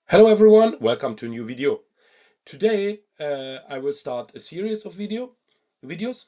Hello everyone, welcome to a new video. Today I will start a series of videos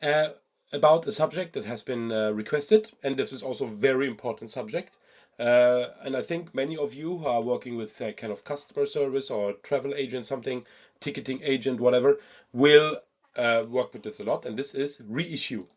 uh, about a subject that has been requested, and this is also a very important subject. And I think many of you who are working with kind of customer service or travel agent, something, ticketing agent, whatever, will work with this a lot. And this is reissue.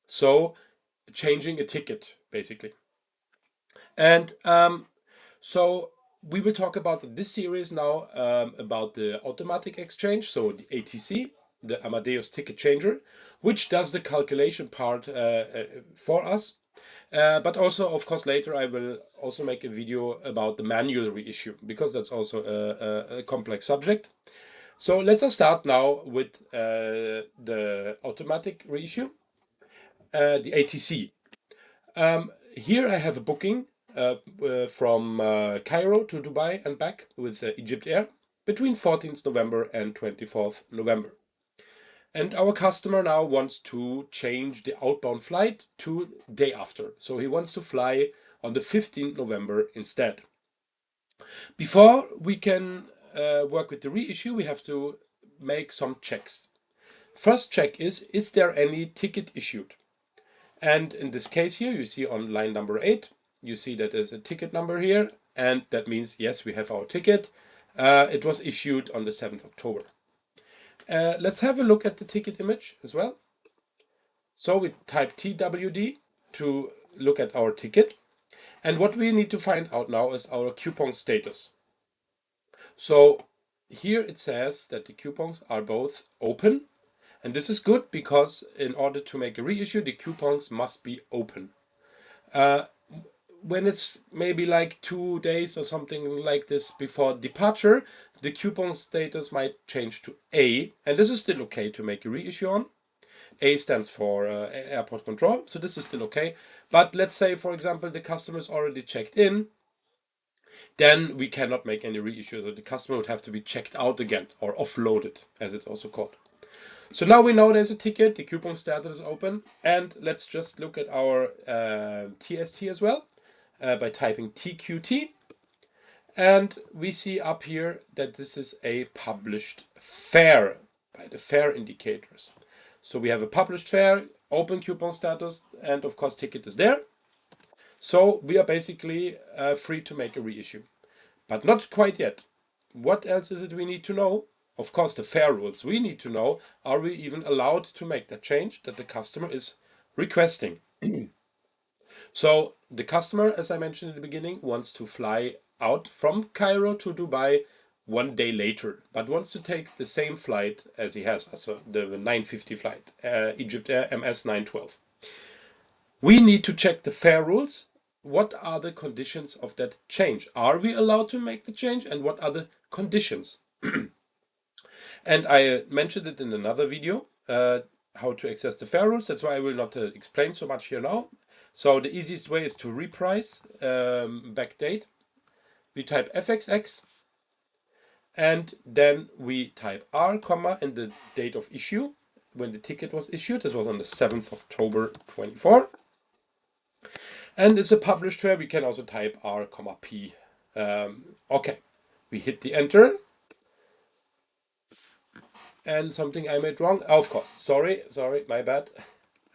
So changing a ticket, basically. And so we will talk about this series now about the automatic exchange, so the ATC, the Amadeus Ticket Changer, which does the calculation part for us. But also, of course, later I will also make a video about the manual reissue, because that's also a complex subject. So let's start now with the automatic reissue, the ATC. Here I have a booking from Cairo to Dubai and back with Egypt Air between 14th November and 24th November. And our customer now wants to change the outbound flight to day after. So he wants to fly on the 15th November instead. Before we can work with the reissue, we have to make some checks. First check is there any ticket issued? And in this case here, you see on line number 8, you see that there's a ticket number here, and that means, yes, we have our ticket. It was issued on the 7th October. Let's have a look at the ticket image as well. So we type TWD to look at our ticket. And what we need to find out now is our coupon status. So here it says that the coupons are both open. And this is good because in order to make a reissue, the coupons must be open. When it's maybe like 2 days or something like this before departure, the coupon status might change to A, and this is still okay to make a reissue on. A stands for airport control, so this is still okay. But let's say, for example, the customer is already checked in, then we cannot make any reissue. So the customer would have to be checked out again, or offloaded, as it's also called. So now we know there's a ticket, the coupon status is open, and let's just look at our TST as well by typing TQT. And we see up here that this is a published fare by the fare indicators. So we have a published fare, open coupon status, and of course ticket is there. So we are basically free to make a reissue. But not quite yet. What else is it we need to know? Of course, the fare rules. We need to know, are we even allowed to make that change that the customer is requesting? So the customer, as I mentioned in the beginning, wants to fly out from Cairo to Dubai 1 day later, but wants to take the same flight as he has, so the 950 flight, Egypt Air MS 912. We need to check the fare rules. What are the conditions of that change? Are we allowed to make the change, and what are the conditions? And I mentioned it in another video, how to access the fare rules. That's why I will not explain so much here now. So the easiest way is to reprice, backdate. We type FXX, and then we type R, comma, and the date of issue, when the ticket was issued. This was on the 7th October 24. And it's a published fare. We can also type R, comma, P. Okay, we hit the enter. And something I made wrong. Oh, of course, sorry, my bad.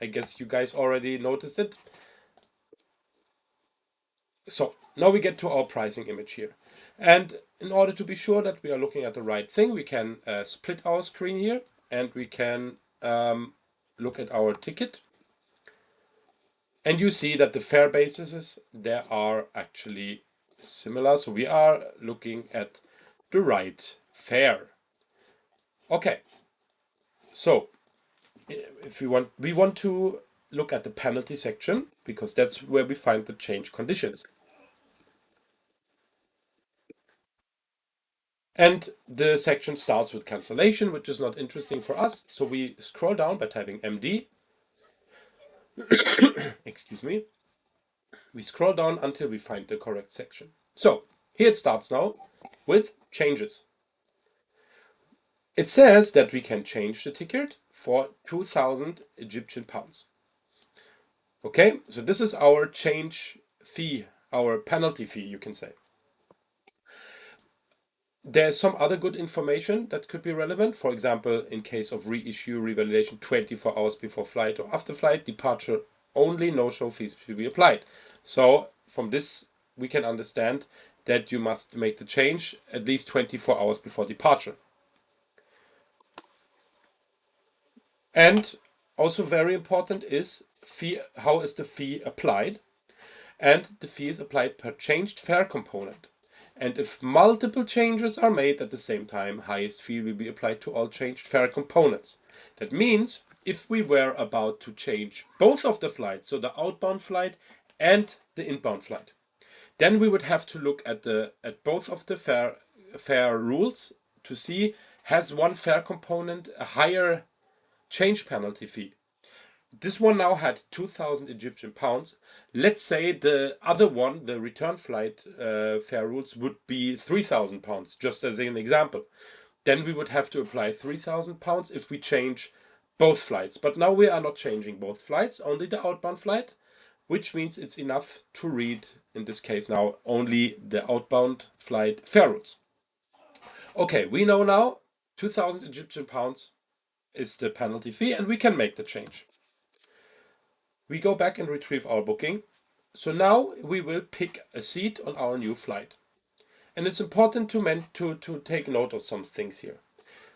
I guess you guys already noticed it. So now we get to our pricing image here. And in order to be sure that we are looking at the right thing, we can split our screen here, and we can look at our ticket. And you see that the fare bases, they are actually similar. So we are looking at the right fare. Okay. So if we want to look at the penalty section, because that's where we find the change conditions. And the section starts with cancellation, which is not interesting for us. So we scroll down by typing MD. Excuse me. We scroll down until we find the correct section. So here it starts now with changes. It says that we can change the ticket for 2,000 Egyptian pounds. Okay, so this is our change fee, our penalty fee, you can say. There's some other good information that could be relevant. For example, in case of reissue, revalidation 24 hours before flight or after flight, departure only, no-show fees to be applied. So from this, we can understand that you must make the change at least 24 hours before departure. And also very important is fee. How is the fee applied? And the fee is applied per changed fare component. And if multiple changes are made at the same time, highest fee will be applied to all changed fare components. That means if we were about to change both of the flights, so the outbound flight and the inbound flight, then we would have to look at both of the fare rules to see, has one fare component a higher change penalty fee. This one now had 2,000 Egyptian pounds. Let's say the other one, the return flight fare rules, would be 3,000 pounds, just as an example. Then we would have to apply 3,000 pounds if we change both flights. But now we are not changing both flights, only the outbound flight, which means it's enough to read, in this case now, only the outbound flight fare rules. Okay, we know now 2,000 Egyptian pounds is the penalty fee, and we can make the change. We go back and retrieve our booking. So now we will pick a seat on our new flight. And it's important to take note of some things here.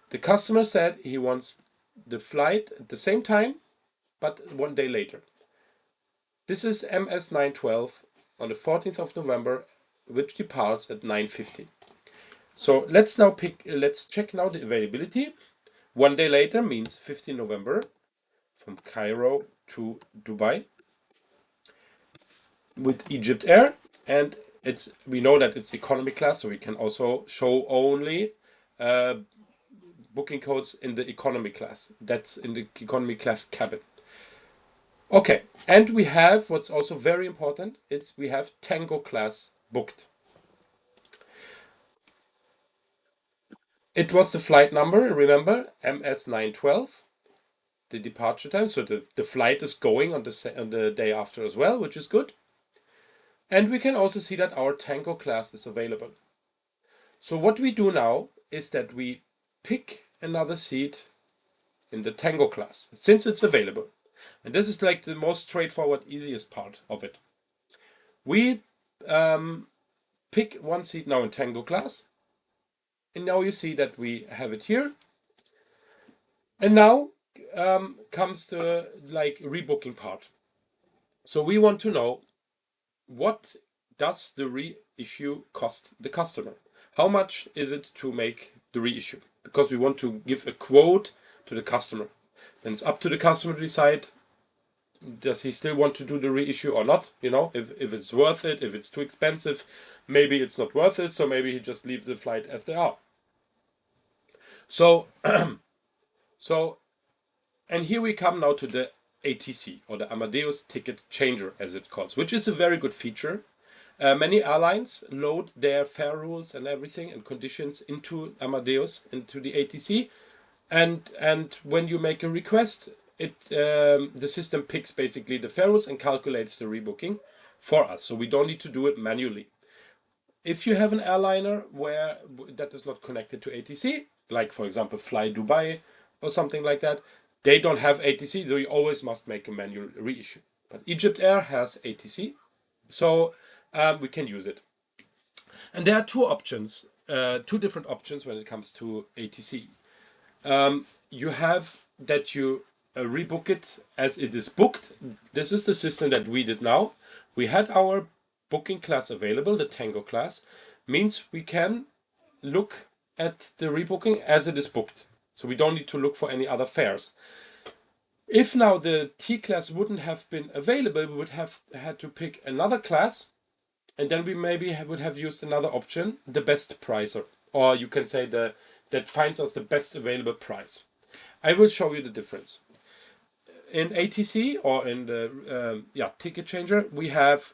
The customer said he wants the flight at the same time, but 1 day later. This is MS 912 on the 14th of November, which departs at 9:50. So let's check now the availability. 1 day later means 15 November from Cairo to Dubai with Egypt Air, and we know that it's economy class, so we can also show only booking codes in the economy class. That's in the economy class cabin. Okay, and we have what's also very important. We have Tango class booked. It was the flight number, remember, MS 912. The departure time, so the flight is going on the day after as well, which is good. And we can also see that our Tango class is available. So what we do now is that we pick another seat in the Tango class, since it's available. And this is like the most straightforward, easiest part of it. We pick one seat now in Tango class. And now you see that we have it here. And now comes the rebooking part. So we want to know, what does the reissue cost the customer? How much is it to make the reissue? Because we want to give a quote to the customer. Then it's up to the customer to decide, does he still want to do the reissue or not? You know, if it's worth it, if it's too expensive, maybe it's not worth it, so maybe he just leaves the flight as they are. So and here we come now to the ATC, or the Amadeus Ticket Changer, as it calls, which is a very good feature. Many airlines load their fare rules and everything and conditions into Amadeus, into the ATC, and when you make a request, the system picks basically the fare rules and calculates the rebooking for us, so we don't need to do it manually. If you have an airliner that is not connected to ATC, like for example Fly Dubai or something like that, they don't have ATC, so you always must make a manual reissue. But Egypt Air has ATC, so we can use it. And there are two different options when it comes to ATC. You have that you rebook it as it is booked. This is the system that we did now. We had our booking class available, the Tango class, means we can look at the rebooking as it is booked. So we don't need to look for any other fares. If now the T class wouldn't have been available, we would have had to pick another class, and then we maybe would have used another option, the best pricer, or you can say that finds us the best available price. I will show you the difference. In ATC, or in the ticket changer, we have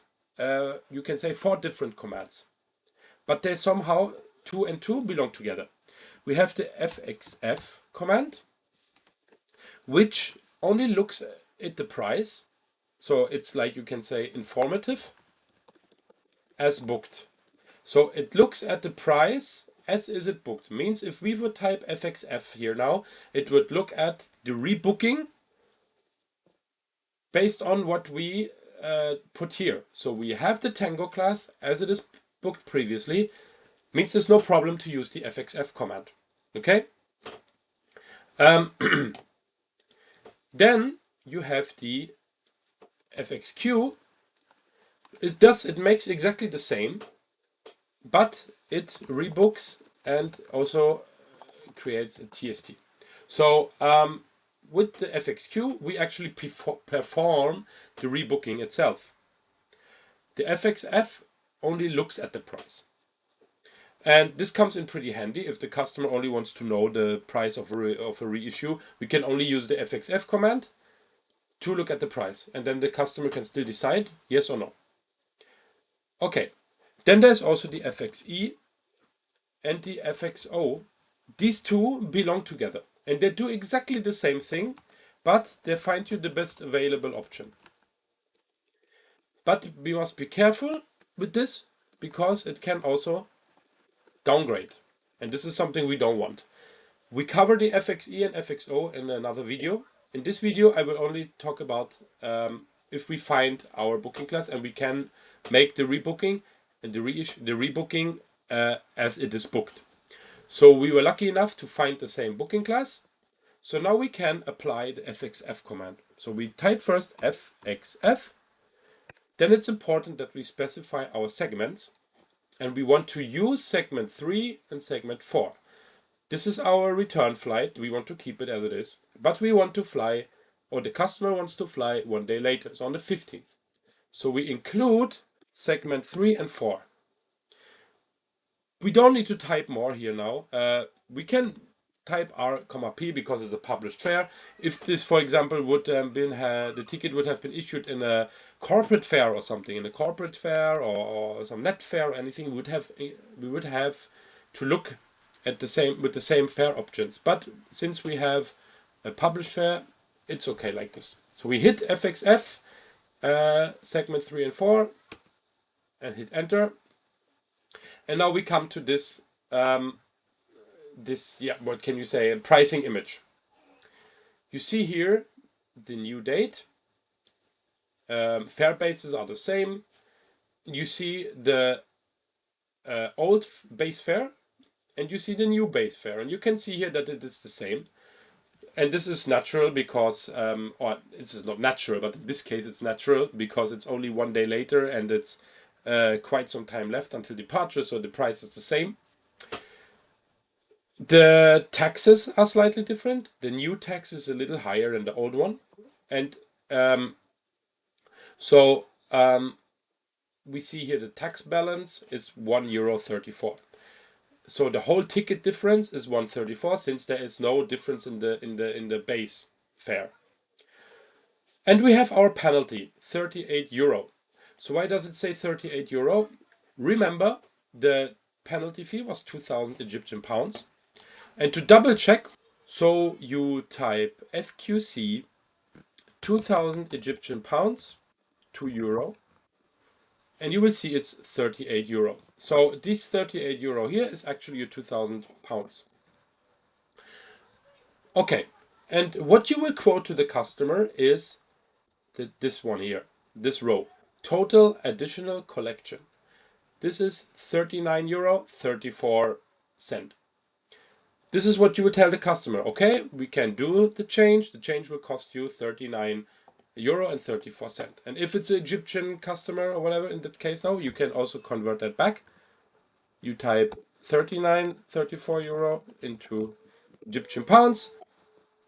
you can say 4 different commands, but they somehow 2 and 2 belong together. We have the FXF command, which only looks at the price, so it's like you can say informative as booked. So it looks at the price as is it booked means if we would type FXF here now, it would look at the rebooking based on what we put here. So we have the Tango class as it is booked previously, means there's no problem to use the FXF command. Okay? Then you have the FXQ. It makes exactly the same, but it rebooks and also creates a TST. So with the FXQ, we actually perform the rebooking itself. The FXF only looks at the price. And this comes in pretty handy if the customer only wants to know the price of a reissue. We can only use the FXF command to look at the price. And then the customer can still decide yes or no. Okay, then there's also the FXE and the FXO. These two belong together. And they do exactly the same thing, but they find you the best available option. But we must be careful with this because it can also downgrade. And this is something we don't want. We cover the FXE and FXO in another video. In this video, I will only talk about if we find our booking class and we can make the rebooking and the rebooking as it is booked. So we were lucky enough to find the same booking class. So now we can apply the FXF command. So we type first FXF. Then it's important that we specify our segments. And we want to use segment 3 and segment 4. This is our return flight. We want to keep it as it is. But we want to fly, or the customer wants to fly 1 day later. So on the 15th. So we include segment 3 and 4. We don't need to type more here now. We can type R, P because it's a published fare. If this, for example, would the ticket would have been issued in a corporate fare or something, in a corporate fare or some net fare or anything, we would have to look at the same with the same fare options. But since we have a published fare, it's okay like this. So we hit FXF, segment 3 and 4, and hit enter. And now we come to this, what can you say, a pricing image. You see here the new date. Fare bases are the same. You see the old base fare, and you see the new base fare. And you can see here that it is the same. And this is natural because, or this is not natural, but in this case it's natural because it's only 1 day later and it's quite some time left until departure, so the price is the same. The taxes are slightly different. The new tax is a little higher than the old one. And we see here the tax balance is €1.34. So the whole ticket difference is 134 since there is no difference in the base fare. And we have our penalty, €38. So why does it say €38? Remember, the penalty fee was 2,000 Egyptian pounds. And to double check, so you type FQC 2,000 Egyptian pounds, €2, and you will see it's €38. So this €38 here is actually your 2,000 pounds. Okay, and what you will quote to the customer is this one here, this row. Total additional collection. This is €39.34. This is what you will tell the customer. Okay, we can do the change. The change will cost you €39.34. And if it's an Egyptian customer or whatever, in that case now, you can also convert that back. You type €39.34 into Egyptian pounds,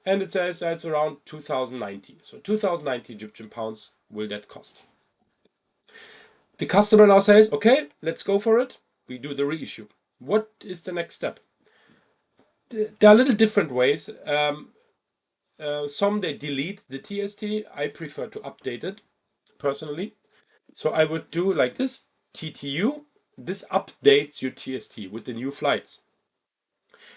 and it says that's around 2,090. So 2,090 Egyptian pounds will that cost. The customer now says, okay, let's go for it. We do the reissue. What is the next step? There are little different ways. Some they delete the TST. I prefer to update it personally. So I would do like this, TTU. This updates your TST with the new flights.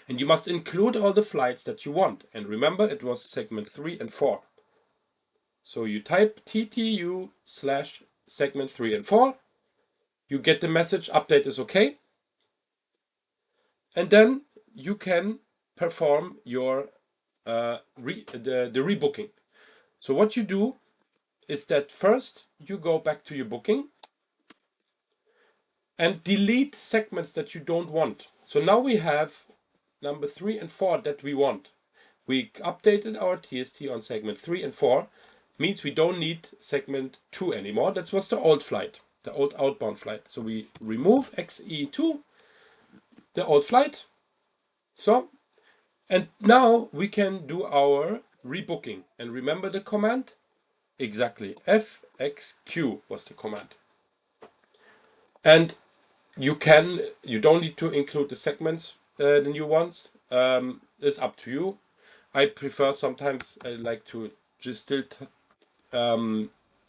And you must include all the flights that you want. And remember, it was segment 3 and 4. So you type TTU/segment 3 and 4. You get the message, update is okay. and then you can perform your the rebooking. So what you do is that first you go back to your booking and delete segments that you don't want. So now we have number 3 and 4 that we want. We updated our TST on segment 3 and 4, means we don't need segment 2 anymore. That was the old flight, the old outbound flight. So we remove XE2, the old flight. So, and now we can do our rebooking. And remember the command? Exactly, FXQ was the command. And you don't need to include the segments, the new ones. It's up to you. I prefer sometimes, I like to just still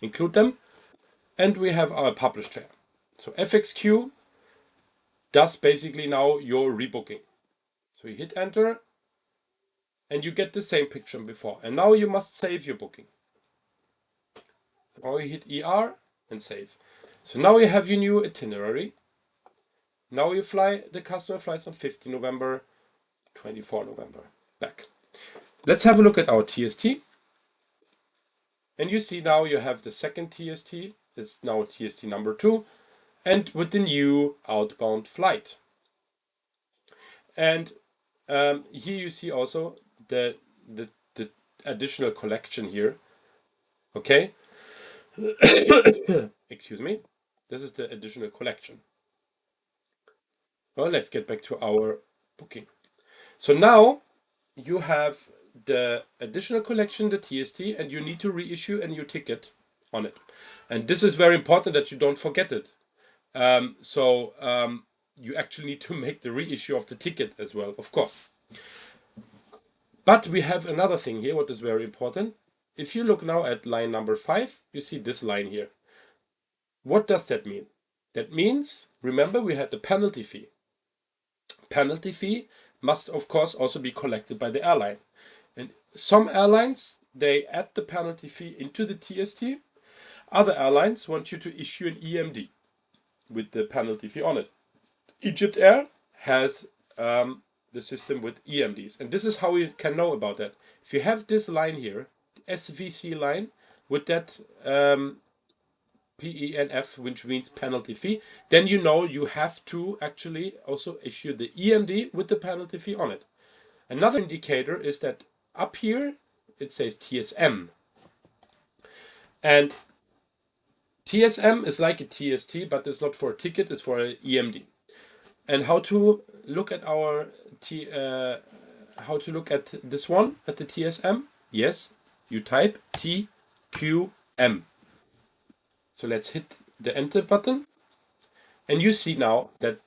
include them. And we have our published here. So FXQ does basically now your rebooking. So you hit enter and you get the same picture before. And now you must save your booking. Now you hit ER and save. So now you have your new itinerary. Now you fly, the customer flies on 15 November, 24 November, back. Let's have a look at our TST. And you see now you have the second TST, it's now TST number 2, and with the new outbound flight. And here you see also the additional collection here. Okay. Excuse me. This is the additional collection. Well, let's get back to our booking. So now you have the additional collection, the TST, and you need to reissue a new ticket on it. And this is very important that you don't forget it. You actually need to make the reissue of the ticket as well, of course. But we have another thing here, what is very important. If you look now at line number 5, you see this line here. What does that mean? That means, remember, we had the penalty fee. Penalty fee must, of course, also be collected by the airline. And some airlines, they add the penalty fee into the TST. Other airlines want you to issue an EMD with the penalty fee on it. Egypt Air has the system with EMDs. And this is how you can know about that. If you have this line here, SVC line, with that PENF, which means penalty fee, then you know you have to actually also issue the EMD with the penalty fee on it. Another indicator is that up here it says TSM. And TSM is like a TST, but it's not for a ticket, it's for an EMD. And how to look at our this one at the TSM? Yes, you type TQM. So let's hit the enter button, and you see now that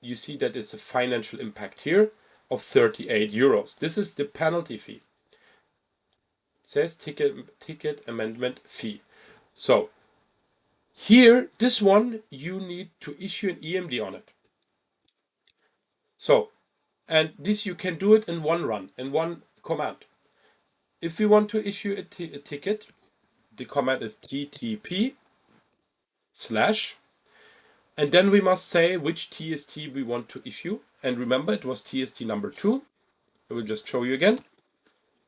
it's a financial impact here of 38 euros. This is the penalty fee. It says ticket amendment fee. So here, this one, you need to issue an EMD on it. So, and this you can do it in one run, in one command. If we want to issue a ticket, the command is TTP/, and then we must say which TST we want to issue. And remember, it was TST number 2. I will just show you again.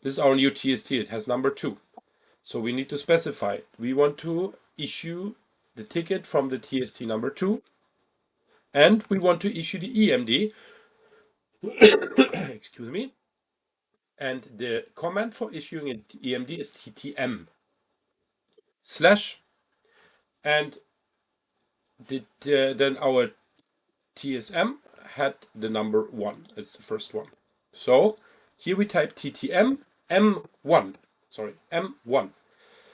This is our new TST. It has number 2. So we need to specify. We want to issue the ticket from the TST number 2. And we want to issue the EMD. Excuse me. And the command for issuing an EMD is TTM/. And then our TSM had the number 1. It's the first one. So here we type TTM M1. Sorry, M1.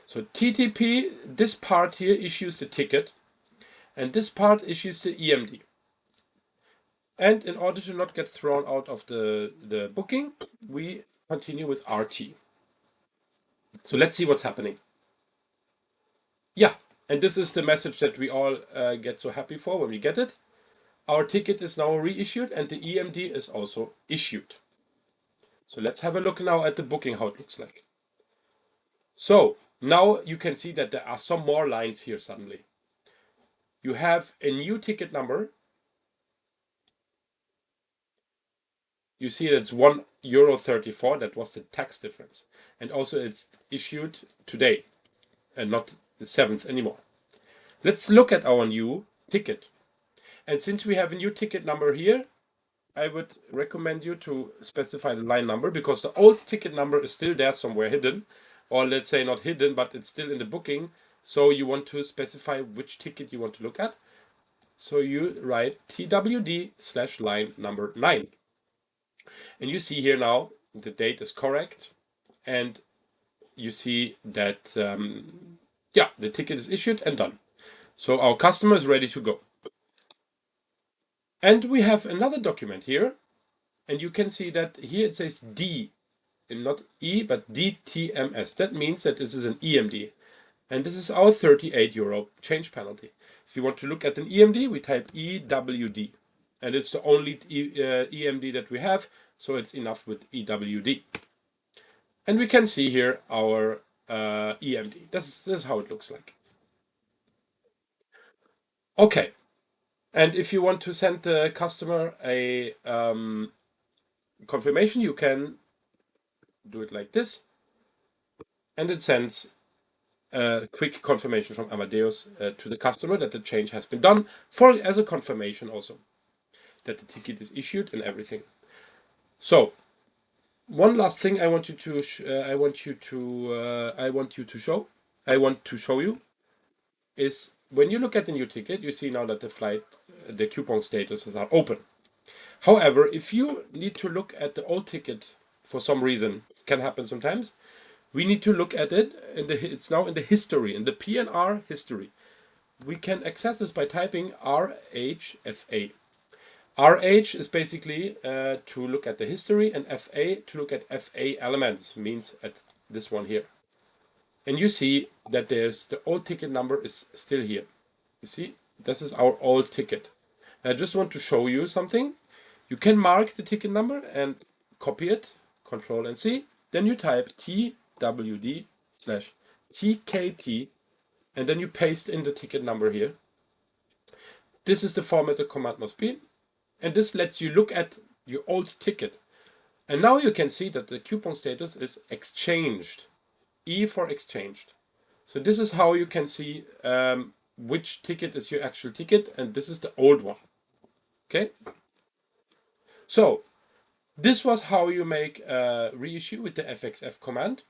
So TTP, this part here issues the ticket, and this part issues the EMD. And in order to not get thrown out of the booking, we continue with RT. So let's see what's happening. Yeah, and this is the message that we all get so happy for when we get it. Our ticket is now reissued and the EMD is also issued. So let's have a look now at the booking, how it looks like. So now you can see that there are some more lines here suddenly. You have a new ticket number. you see it's €1.34. That was the tax difference. And also it's issued today and not the 7th anymore. Let's look at our new ticket. And since we have a new ticket number here, I would recommend you to specify the line number, because the old ticket number is still there somewhere hidden, or let's say not hidden, but it's still in the booking. So you want to specify which ticket you want to look at. So you write TWD/line number 9. And you see here now the date is correct. And you see that, yeah, the ticket is issued and done. So our customer is ready to go. And we have another document here. And you can see that here it says D, and not E, but DTMS. That means that this is an EMD. And this is our €38 change penalty. If you want to look at an EMD, we type EWD. And it's the only EMD that we have, so it's enough with EWD. And we can see here our EMD. This is how it looks like. Okay. And if you want to send the customer a confirmation, you can do it like this. And it sends a quick confirmation from Amadeus to the customer that the change has been done, as a confirmation also that the ticket is issued and everything. So one last thing I want to show you is when you look at the new ticket, you see now that the coupon statuses are open. However, if you need to look at the old ticket for some reason, can happen sometimes, we need to look at it, it's now in the history, in the PNR history. We can access this by typing RHFA. RH is basically to look at the history, and FA to look at FA elements, means at this one here. And you see that the old ticket number is still here. You see, this is our old ticket. I just want to show you something. You can mark the ticket number and copy it, Control and C. Then you type TWD/TKT, and then you paste in the ticket number here. This is the format the command must be. And this lets you look at your old ticket. And now you can see that the coupon status is exchanged. E for exchanged. So this is how you can see which ticket is your actual ticket, and this is the old one. Okay? So this was how you make a reissue with the FXF command.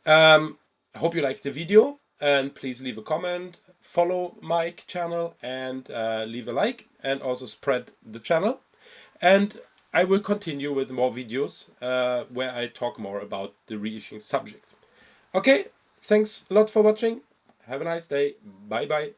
I hope you liked the video, and please leave a comment, follow my channel, and leave a like, and also spread the channel. And I will continue with more videos where I talk more about the reissuing subject. Okay, thanks a lot for watching. Have a nice day. Bye bye.